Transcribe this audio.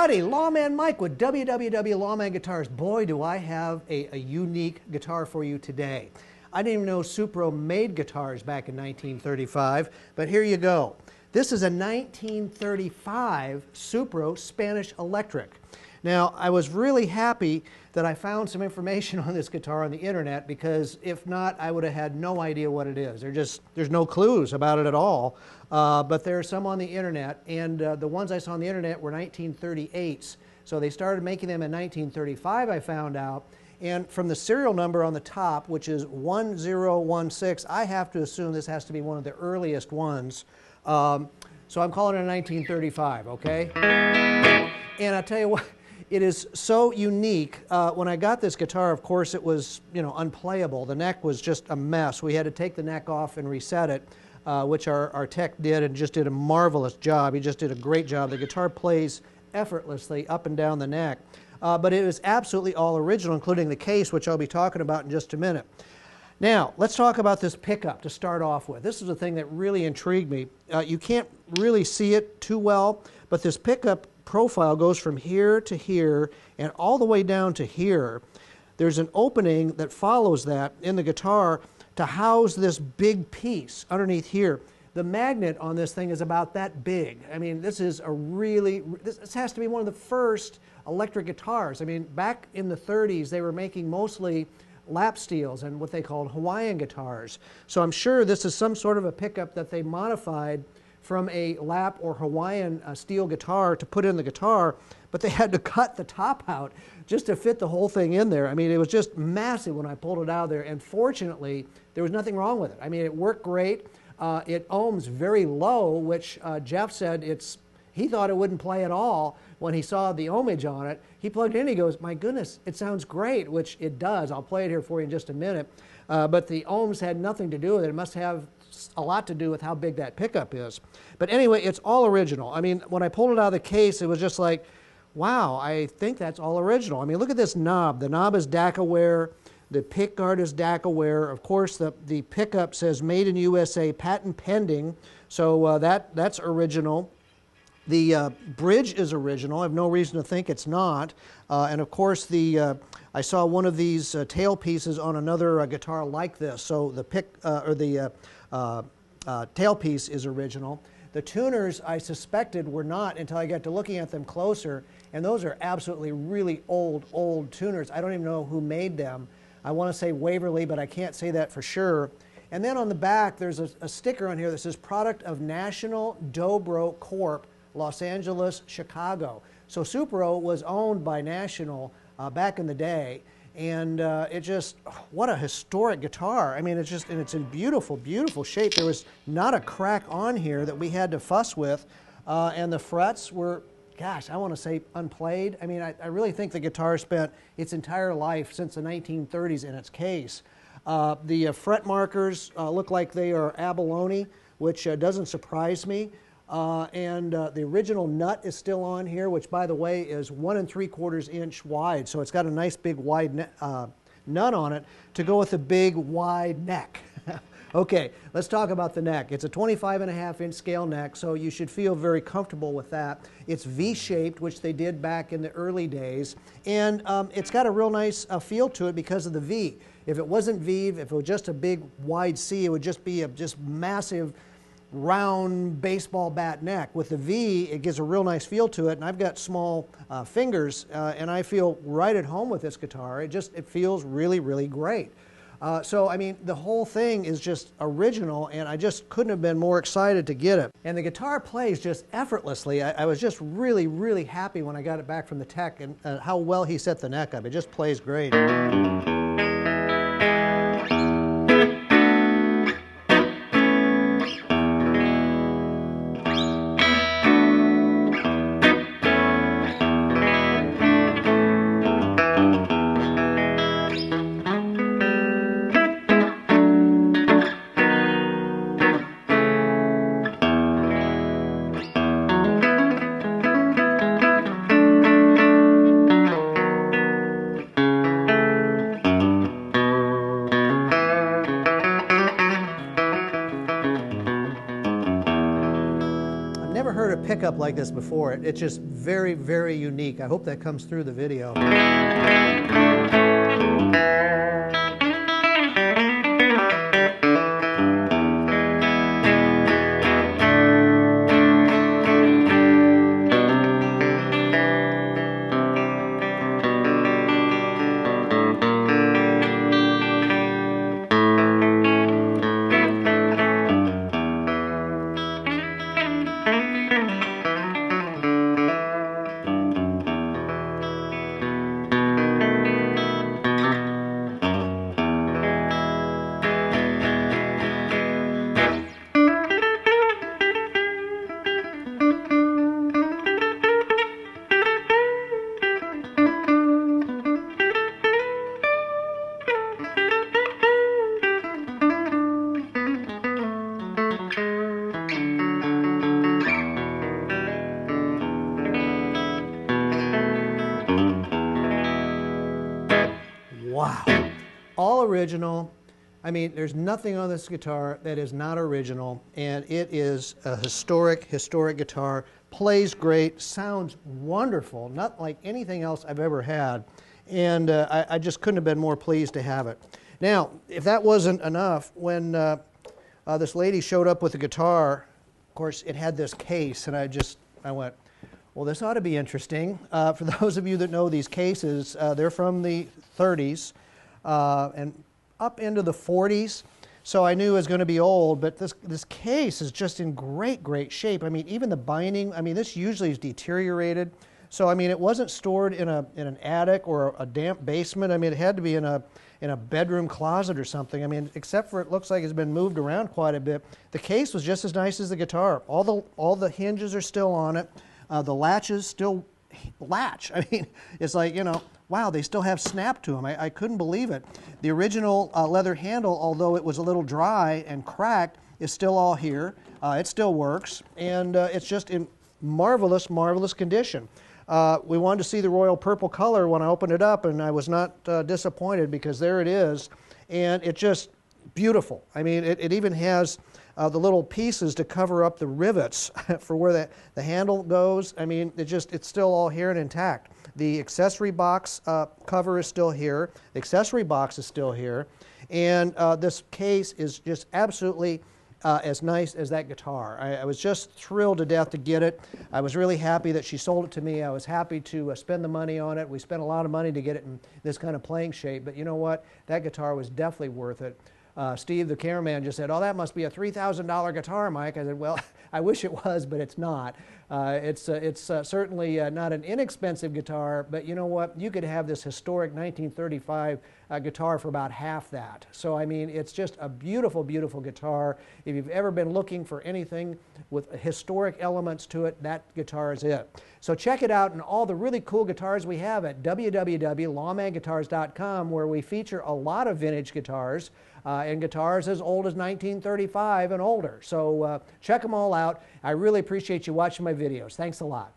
everybody, Lawman Mike with www Lawman Guitars. Boy, do I have a unique guitar for you today. I didn't even know Supro made guitars back in 1935, but here you go. This is a 1935 Supro Spanish Electric. Now, I was really happy that I found some information on this guitar on the internet, because if not, I would have had no idea what it is. There's no clues about it at all, but there are some on the internet, and the ones I saw on the internet were 1938s. So they started making them in 1935, I found out, and from the serial number on the top, which is 1016, I have to assume this has to be one of the earliest ones. So I'm calling it a 1935, okay? And I'll tell you what, it is so unique. When I got this guitar, of course, it was, unplayable. The neck was just a mess. We had to take the neck off and reset it, which our tech did, and just did a marvelous job. He just did a great job. The guitar plays effortlessly up and down the neck. But it was absolutely all original, including the case, which I'll be talking about in just a minute. Now, let's talk about this pickup to start off with. This is the thing that really intrigued me. You can't really see it too well, but this pickup profile goes from here to here and all the way down to here. There's an opening that follows that in the guitar to house this big piece underneath here. The magnet on this thing is about that big. I mean, this is a this has to be one of the first electric guitars. I mean, back in the 30s, they were making mostly lap steels and what they called Hawaiian guitars. So I'm sure this is some sort of a pickup that they modified from a lap or Hawaiian steel guitar to put in the guitar, but they had to cut the top out just to fit the whole thing in there. I mean, it was just massive when I pulled it out of there, and fortunately, there was nothing wrong with it. I mean, it worked great. It ohms very low, which Jeff said he thought it wouldn't play at all when he saw the ohmage on it. He plugged it in, he goes, my goodness, it sounds great, which it does. I'll play it here for you in just a minute. But the ohms had nothing to do with it. It must have a lot to do with how big that pickup is. But anyway, it's all original. I mean, when I pulled it out of the case, it was just like, wow, I think that's all original. I mean, look at this knob. The knob is Daka Ware. The pickguard is Daka Ware. Of course, the pickup says Made in USA, patent pending. So that's original. The bridge is original. I have no reason to think it's not. And of course, I saw one of these tailpieces on another guitar like this. So the tailpiece is original. The tuners I suspected were not until I got to looking at them closer, and those are absolutely really old tuners. I don't even know who made them. I want to say Waverly, but I can't say that for sure. And then on the back, there's a sticker on here that says product of National Dobro Corp, Los Angeles, Chicago. So Supro was owned by National back in the day. And it just, what a historic guitar. I mean, it's just, and it's in beautiful, beautiful shape. There was not a crack on here that we had to fuss with. And the frets were, gosh, I want to say unplayed. I mean, I really think the guitar spent its entire life since the 1930s in its case. The fret markers look like they are abalone, which doesn't surprise me. The original nut is still on here, which, by the way, is 1 3/4 inch wide. So it's got a nice big wide nut on it to go with the big wide neck. Okay, let's talk about the neck. It's a 25.5 inch scale neck, so you should feel very comfortable with that. It's V-shaped, which they did back in the early days, and it's got a real nice feel to it because of the V. If it wasn't V, if it was just a big wide C, it would just be a massive round baseball bat neck. With the V, it gives a real nice feel to it, and I've got small fingers, and I feel right at home with this guitar. It feels really, really great. So, I mean, the whole thing is just original, and I just couldn't have been more excited to get it. And the guitar plays just effortlessly. I was just really, really happy when I got it back from the tech, and how well he set the neck up. It just plays great. never heard a pickup like this before. It's just very, very unique. I hope that comes through the video. Wow, all original. I mean, there's nothing on this guitar that is not original, and it is a historic guitar. Plays great, sounds wonderful, not like anything else I've ever had, and I just couldn't have been more pleased to have it. Now, if that wasn't enough, when this lady showed up with the guitar, of course, it had this case, and I went, well, this ought to be interesting. For those of you that know these cases, they're from the 30s and up into the 40s. So I knew it was going to be old, but this case is just in great shape. I mean, even the binding, I mean, this usually is deteriorated. So, I mean, it wasn't stored in an attic or a damp basement. I mean, it had to be in a bedroom closet or something. I mean, except for it looks like it's been moved around quite a bit. The case was just as nice as the guitar. All the hinges are still on it. The latches still latch. I mean, it's like, you know, wow, they still have snap to them. I couldn't believe it. The original leather handle, although it was a little dry and cracked, is still all here. It still works, and it's just in marvelous condition. We wanted to see the royal purple color when I opened it up, and I was not disappointed, because there it is, and it's just beautiful. I mean, it even has the little pieces to cover up the rivets for where the handle goes. I mean, it's still all here and intact. The accessory box cover is still here. The accessory box is still here. And this case is just absolutely as nice as that guitar. I was just thrilled to death to get it. I was really happy that she sold it to me. I was happy to spend the money on it. We spent a lot of money to get it in this kind of playing shape. But you know what? That guitar was definitely worth it. Steve, the cameraman, just said, "Oh, that must be a $3,000 guitar, Mike." I said, "Well, I wish it was, but it's not. It's certainly not an inexpensive guitar, but you know what? You could have this historic 1935 guitar for about half that. So, I mean, it's just a beautiful guitar. If you've ever been looking for anything with historic elements to it, that guitar is it. So check it out and all the really cool guitars we have at www.lawmanguitars.com, where we feature a lot of vintage guitars and guitars as old as 1935 and older. So check them all out. I really appreciate you watching my videos. Thanks a lot.